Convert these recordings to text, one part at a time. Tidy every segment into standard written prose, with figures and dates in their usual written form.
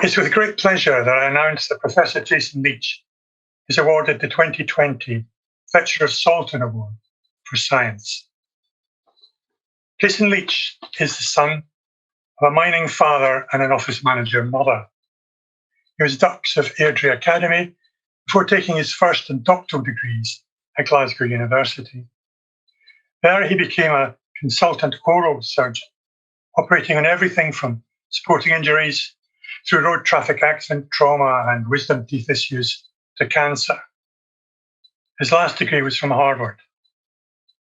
It's with great pleasure that I announce that Professor Jason Leitch is awarded the 2020 Fletcher of Saltoun Awards for Science. Jason Leitch is the son of a mining father and an office manager mother. He was Dux of Airdrie Academy before taking his first and doctoral degrees at Glasgow University. There he became a consultant oral surgeon, operating on everything from sporting injuries through road traffic accident, trauma, and wisdom teeth issues to cancer. His last degree was from Harvard.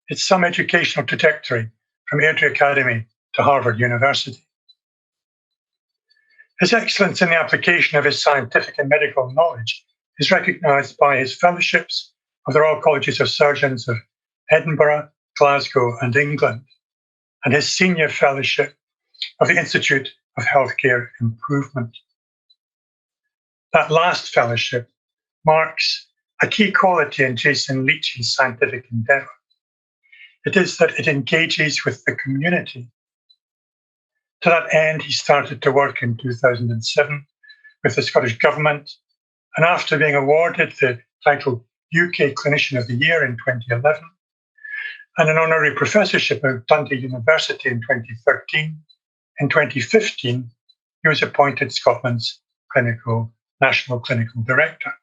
It's some educational trajectory from Airdrie Academy to Harvard University. His excellence in the application of his scientific and medical knowledge is recognised by his fellowships of the Royal Colleges of Surgeons of Edinburgh, Glasgow, and England, and his senior fellowship of the Institute of Healthcare Improvement. That last fellowship marks a key quality in Jason Leitch's scientific endeavour. It is that it engages with the community. To that end, he started to work in 2007 with the Scottish Government, and after being awarded the title UK Clinician of the Year in 2011 and an honorary professorship at Dundee University in 2013, in 2015, he was appointed Scotland's National Clinical Director.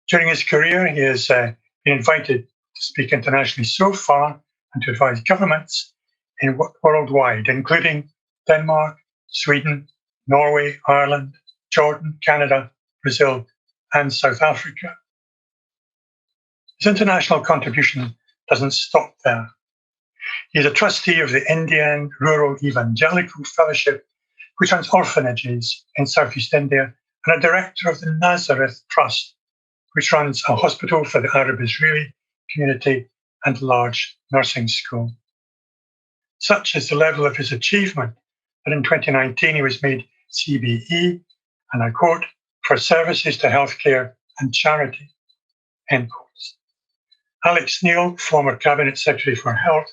During his career, he has been invited to speak internationally so far and to advise governments worldwide, including Denmark, Sweden, Norway, Ireland, Jordan, Canada, Brazil, and South Africa. His international contribution doesn't stop there. He is a trustee of the Indian Rural Evangelical Fellowship, which runs orphanages in Southeast India, and a director of the Nazareth Trust, which runs a hospital for the Arab-Israeli community and large nursing school. Such is the level of his achievement that in 2019 he was made CBE, and I quote, for services to healthcare and charity, end quotes. Alex Neil, former Cabinet Secretary for Health,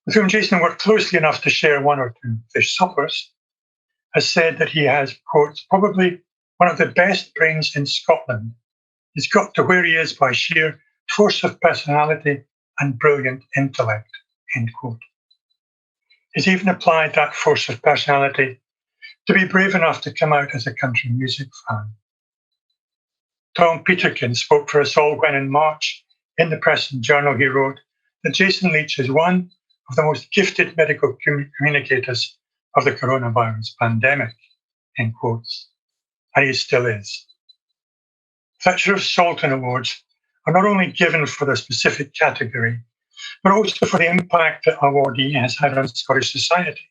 with whom Jason worked closely enough to share one or two fish suppers, has said that he has, quote, probably one of the best brains in Scotland. He's got to where he is by sheer force of personality and brilliant intellect, end quote. He's even applied that force of personality to be brave enough to come out as a country music fan. Tom Peterkin spoke for us all when in March, in the Press and Journal, he wrote that Jason Leitch is one of the most gifted medical communicators of the coronavirus pandemic, end quotes, and he still is. Fletcher of Saltoun Awards are not only given for their specific category, but also for the impact the awardee has had on Scottish society.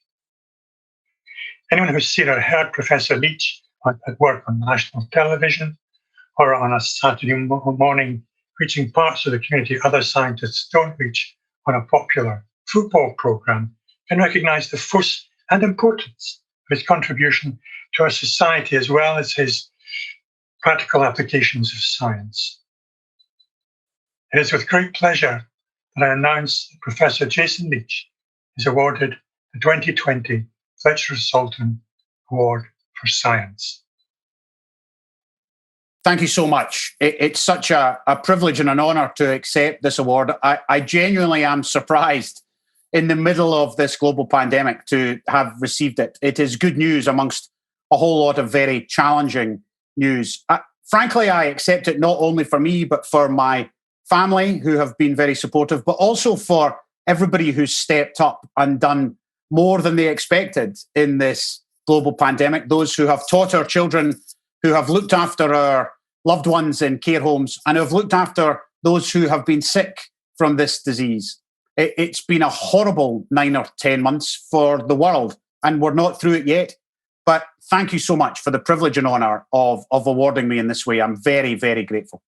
Anyone who's seen or heard Professor Leitch at work on national television or on a Saturday morning reaching parts of the community other scientists don't reach on a popular football programme can recognise the force and importance of his contribution to our society as well as his practical applications of science. It is with great pleasure that I announce that Professor Jason Leitch is awarded the 2020 Fletcher of Saltoun Award for Science. Thank you so much. It's such a privilege and an honour to accept this award. I genuinely am surprised in the middle of this global pandemic to have received it. It is good news amongst a whole lot of very challenging news. Frankly, I accept it not only for me, but for my family who have been very supportive, but also for everybody who's stepped up and done more than they expected in this global pandemic. Those who have taught our children, who have looked after our loved ones in care homes, and who have looked after those who have been sick from this disease. It's been a horrible 9 or 10 months for the world, and we're not through it yet. But thank you so much for the privilege and honour of awarding me in this way. I'm very, very grateful.